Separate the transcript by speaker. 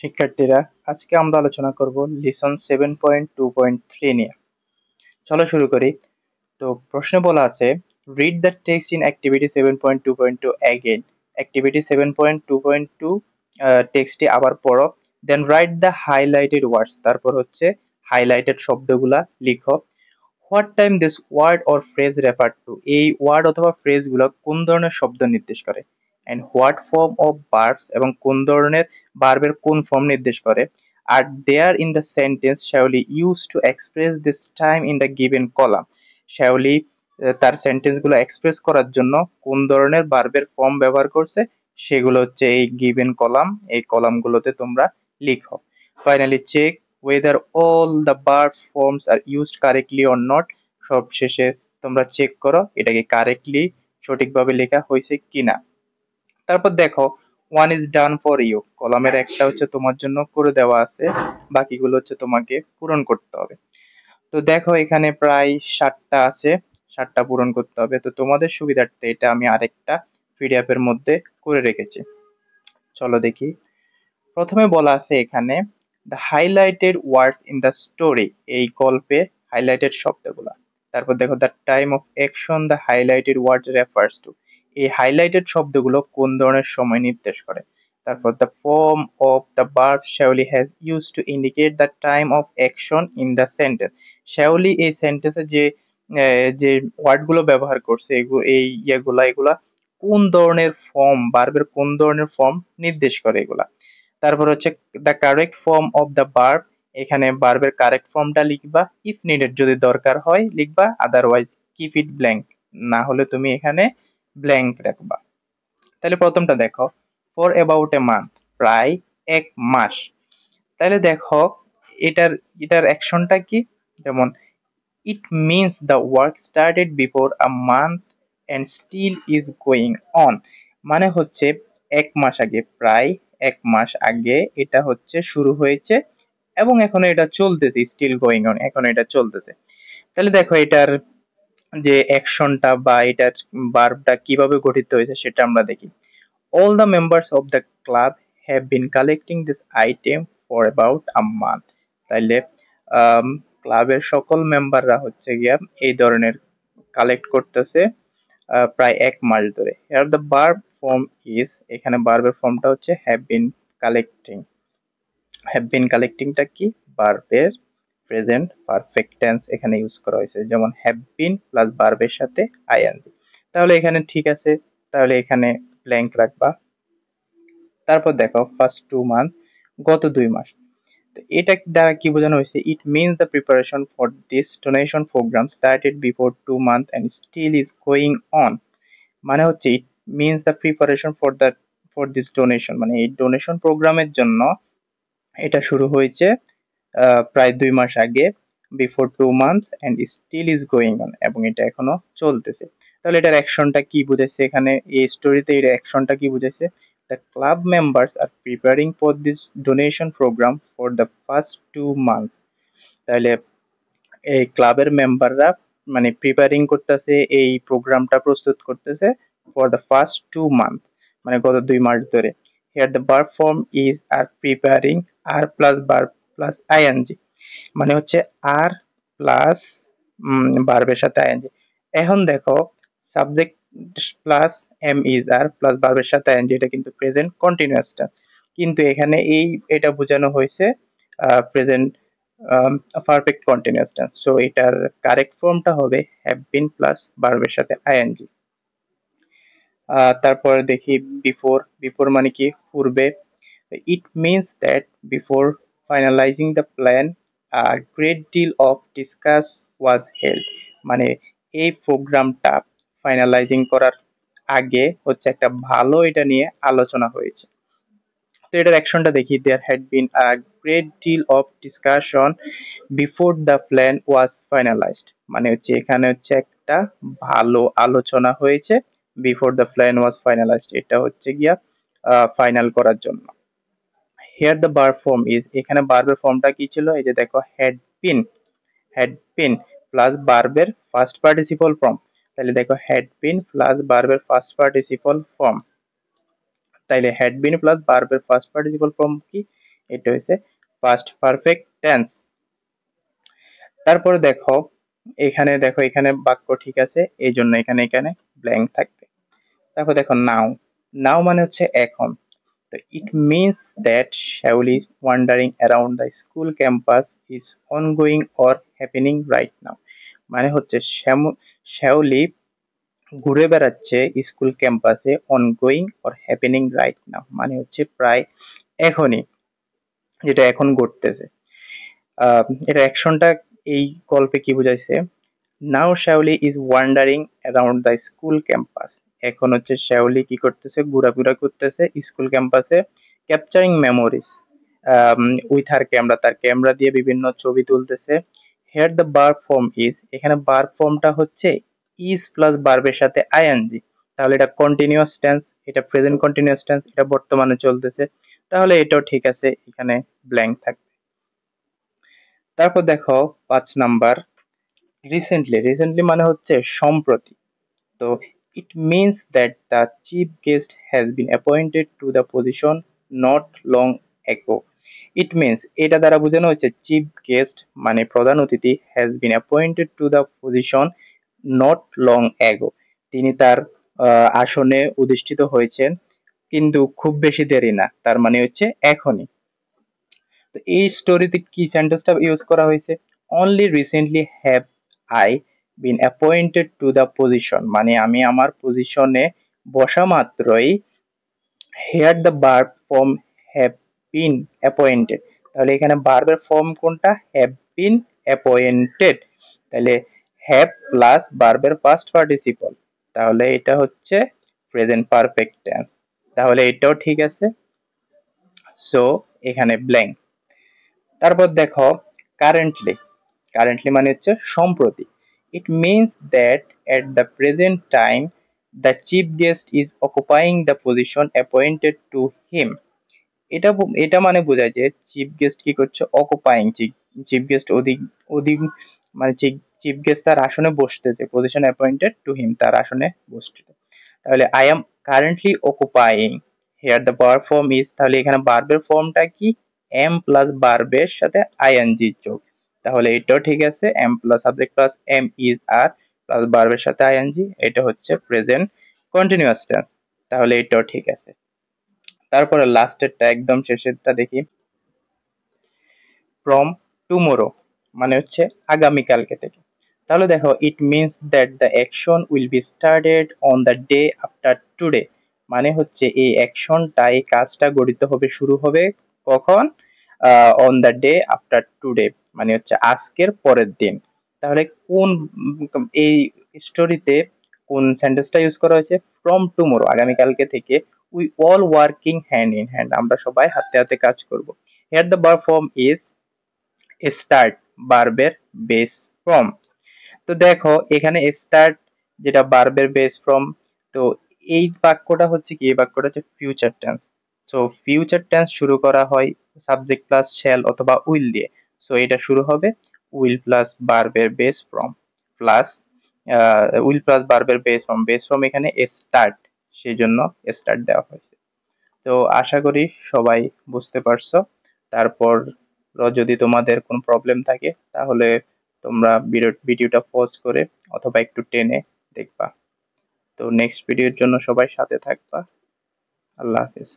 Speaker 1: শিক্ষার্থীরা, আজকে আমরা আলোচনা করব লিসন 7.2.3 নিয়ে। চলো শুরু করি। তো প্রশ্নে বলা আছে, read the text in activity 7.2.2 again. Activity 7.2.2 টেক্সটটি আবার পড়ো, then write the highlighted words. তারপর হচ্ছে হাইলাইটেড শব্দগুলা লিখো। What time this word or phrase refer to. এই ওয়ার্ড অথবা ফ্রেজগুলো কোন ধরনের শব্দ নির্দেশ করে। And what form of verbs, এবং কোন ধরনের ভার্বের কোন ফর্ম নির্দেশ করে। Are there in the sentence Shaoli use to express this time in the given column. শ্যাওলি তার সেন্টেন্সগুলো এক্সপ্রেস করার জন্য কোন ধরনের ভার্বের ফর্ম ব্যবহার করছে সেগুলো হচ্ছে এই গিভেন কলাম। এই কলামগুলোতে তোমরা লিখো। Finally check whether all the verb forms are used correctly or not. সবশেষে তোমরা চেক করো এটাকে কারেক্টলি সঠিকভাবে লেখা হয়েছে কিনা। তারপর দেখো, one is done for you, কলামের একটা হচ্ছে তোমার জন্য করে দেওয়া আছে, বাকিগুলো হচ্ছে তোমাকে পূরণ করতে হবে। তো দেখো এখানে প্রায় 7টা আছে, 7টা পূরণ করতে হবে। তো তোমাদের সুবিধার্থে এটা আমি আরেকটা পিডিএফ এর মধ্যে করে রেখেছি। চলো দেখি। প্রথমে বলা আছে এখানে, the highlighted words in the story, এই গল্পে হাইলাইটেড শব্দগুলা। তারপর দেখো, the time of action the highlighted word refers to, এই হাইলাইটেড শব্দগুলো কোন ধরনের সময় নির্দেশ করে। তারপর the form of the verb Shaoli has use to indicate the time of action in the sentence. Shaoli এই সেন্টেন্সে যে ওয়ার্ডগুলো ব্যবহার করছে, এগুলা কোন ধরনের ফর্ম, ভার্বের কোন ধরনের ফর্ম নির্দেশ করে এগুলা। তারপর হচ্ছে the correct form of the verb, এখানে ভার্বের কারেক্ট ফর্মটা লিখবা, ইফ নিডেড যদি দরকার হয় লিখবা, আদারওয়াইজ কিপ ইট ব্ল্যাঙ্ক, না হলে তুমি এখানে ব্ল্যাঙ্ক রাখবা। তাহলে প্রথমটা দেখো, ফর অ্যাবাউট এ মান্থ, প্রায় এক মাস। তাহলে দেখো এটার এটার অ্যাকশনটা কি। যেমন, it means the work started before a month and still is going on. মানে হচ্ছে এক মাস আগে, প্রায় এক মাস আগে এটা হচ্ছে শুরু হয়েছে এবং এখনো এটা চলতেছে, স্টিল গোয়িং অন, এখনো এটা চলতেছে। তাহলে দেখো এটার যে অ্যাকশনটা বা এটার ভার্বটা কিভাবে গঠিত হয়েছে সেটা আমরা দেখি। All the members of the club have been collecting this item for about a month. তাইলে ক্লাবের সকল মেম্বাররা হচ্ছে গিয়া এই ধরনের কালেক্ট করতেছে প্রায় এক মাস ধরে। Here the verb form is, এখানে ভার্বের ফর্মটা হচ্ছে have been collecting। have been collectingটা কি, ভার্বের প্রেজেন্ট পারফেক্ট টেন্স এখানে ইউজ করা হয়েছে, যেমন have been প্লাস ভার্বের সাথে ing। তাহলে এখানে ঠিক আছে, তাহলে এখানে ব্ল্যাঙ্ক রাখবা। তারপর দেখো, ফার্স্ট 2 মান্থ, গত 2 মাস। তো এটা দ্বারা কি বোঝানো হয়েছে, it means the preparation for this donation programme started before 2 month and still is going on. মানে হচ্ছে it means the preparation for this donation, মানে এই ডোনেশন প্রোগ্রামের জন্য এটা শুরু হয়েছে প্রায় 2 মাস আগে, before 2 month and still is going on, এবং এটা এখনো চলতেছে। তাহলে এটার অ্যাকশনটা কি বুঝাইছে এখানে, এই স্টোরিতে এর অ্যাকশনটা কি বুঝাইছে, the club members are preparing for this donation programme for the first 2 month. তাহলে এই ক্লাবের মেম্বাররা মানে প্রিপারিং করতেছে, এই প্রোগ্রামটা প্রস্তুত করতেছে ফর দ্য ফার্স্ট 2 মান্থ, মানে গত 2 মাস ধরে। Here the verb form is are preparing, are plus verb plus ING, মানে হচ্ছে আর প্লাস ভার্বের সাথে আইএনজি। এখন দেখো, subject plus am is are plus ভার্বের সাথে আইএনজি, এটা কিন্তু প্রেজেন্ট কন্টিনিউয়াসটা, কিন্তু এখানে এটা বোঝানো হয়েছে present perfect continuous tense. So এটার কারেক্ট ফর্মটা হবে হ্যাভ বিন প্লাস ভার্বের সাথে আইএনজি। তারপর দেখি বিফোর, বিফোর মানে কি, পূর্বে। It means that before finalising the plan a great deal of discuss was held, মানে এই প্রোগ্রামটা ফাইনালাইজিং করার আগে হচ্ছে একটা ভালো এটা নিয়ে আলোচনা হয়েছে। তো এটার অ্যাকশনটা দেখি, there had been a great deal of discussion before the plan was finalised, মানে হচ্ছে এখানে হচ্ছে একটা ভালো আলোচনা হয়েছে before the plan was finalised, এটা হচ্ছে গিয়া ফাইনাল করার জন্য। Here the verb form is, এখানে ভার্বের ফর্মটা কি ছিল, এই যে দেখো, had been, had been plus ভার্বের ফার্স্ট পার্টিসিপল ফর্ম। তাহলে দেখো, হ্যাড বিন প্লাস ভার্বের ফার্স্ট পার্টিসিপল ফর্ম। তাইলে হ্যাড বিন প্লাস ভার্বের ফার্স্ট পার্টিসিপল ফর্ম কি, এটা হচ্ছে পাস্ট পারফেক্ট টেন্স। তারপরে দেখো এখানে বাক্য ঠিক আছে, এই জন্য এখানে এখানে ব্ল্যাঙ্ক থাকবে। তারপর দেখো নাও, নাও মানে হচ্ছে এখন। তো it means that Shauli wandering around the school campus is ongoing or happening right now। মানে হচ্ছে শ্যাওলি ঘুরে বেড়াচ্ছে স্কুল ক্যাম্পাসে, ongoing or happening right now মানে হচ্ছে প্রায় এখনই, যেটা এখন ঘটতেছে। এটা অ্যাকশনটা এই গল্পে কি বুঝাইছে, now Shaoli is wandering around the school campus. এখন হচ্ছে শ্যাওলি কি করতেছে, ঘোরাফেরা করতেছে স্কুল ক্যাম্পাসে, capturing memories with her camera, তার ক্যামেরা দিয়ে বিভিন্ন ছবি তুলতেছে। Here the verb form is, এখানে ভার্ব ফর্মটা হচ্ছে ইজ প্লাস ভার্বের সাথে আইএনজি। তাহলে এটা কন্টিনিউয়াস টেন্স, এটা প্রেজেন্ট কন্টিনিউয়াস টেন্স, এটা বর্তমানে চলতেছে। তাহলে এটাও ঠিক আছে, এখানে ব্ল্যাঙ্ক থাকবে। তারপর দেখো 5 নাম্বার, রিসেন্টলি। রিসেন্টলি মানে হচ্ছে সম্প্রতি। তো it means that the chief guest has been appointed to the position not long ago। it means এটা দ্বারা বোঝানো হচ্ছে চিফ গেস্ট মানে প্রধান অতিথি has been appointed to the position not long ago, তিনি তার আসনে অধিষ্ঠিত হয়েছেন কিন্তু খুব বেশি দেরি না, তার মানে হচ্ছে এখনই। তো এই স্টোরিতে কি সেন্টেন্সটা ইউজ করা হয়েছে, only recently have I been appointed to the position, মানে আমি আমার পজিশনে বসা মাত্রই here the verb form have been appointed. তাহলে এখানে ভার্বের ফর্ম কোনটা, হ্যাভ বিন অ্যাপয়েন্টেড। তাহলে হ্যাভ প্লাস ভার্বের পাস্ট পার্টিসিপল, তাহলে এটা হচ্ছে প্রেজেন্ট পারফেক্ট টেন্স। তাহলে এটাও ঠিক আছে, সো এখানে ব্ল্যাঙ্ক। তারপর দেখো কারেন্টলি। কারেন্টলি মানে হচ্ছে সম্প্রতি। ইট means that at the present time the chief guest is occupying the position appointed to him. এটা মানে বোঝায় যে চিফ গেস্ট কি করছে, অকুপাইং, চিফ গেস্ট অধিক অধিক মানে চিফ গেস্ট তার আসনে বসতেছে, পজিশন অ্যাপয়েন্টেড টু হিম, তার আসনে বসতেছে। তাহলে I am currently occupying, here the verb form is, তাহলে এখানে ভার্বের ফর্মটা কি, এম প্লাস ভার্বের সাথে আইএনজি যোগ। তাহলে এটাও ঠিক আছে, am plus subject plus am is are plus ভার্বের সাথে আইএনজি, এটা হচ্ছে প্রেজেন্ট কন্টিনিউয়াস টেন্স। তাহলে এটাও ঠিক আছে। তারপরে লাস্টেরটা একদম শেষেরটা দেখি, ফ্রম টুমোরো মানে হচ্ছে আগামীকালকে থেকে। তাহলে দেখো ইট means that the action will be started on the day after today, মানে হচ্ছে এই অ্যাকশনটা, এই কাজটা গঠিত হবে, শুরু হবে কখন, on the day after today মানে হচ্ছে আজকের পরের দিন। তাহলে কোন এই স্টোরিতে কোন সেন্টেন্সটা ইউজ করা হয়েছে, ফ্রম টুমোরো আগামীকালকে থেকে, we all working hand in hand আমরা সবাই হাতে হাতে কাজ করব। Here the verb form is start, ভার্বের বেস ফর্ম। তো দেখো এখানে স্টার্ট যেটা ভার্বের বেস ফর্ম, তো এই বাক্যটা হচ্ছে কি, এই বাক্যটা হচ্ছে future tense. So future tense শুরু করা হয় সাবজেক্ট প্লাস শ্যাল অথবা উইল দিয়ে। সো এটা শুরু হবে উইল প্লাস ভার্বের base form plus will plus ভার্বের বেস ফর্ম এখানে স্টার্ট, সেই জন্য স্টার্ট দেওয়া হয়েছে। তো আশা করি সবাই বুঝতে পারছো। তারপর যদি তোমাদের কোনো প্রবলেম থাকে তাহলে তোমরা ভিডিওটা পজ করে অথবা একটু টেনে দেখবা। তো নেক্সট ভিডিওর জন্য সবাই সাথে থাকবা। আল্লাহ হাফেজ।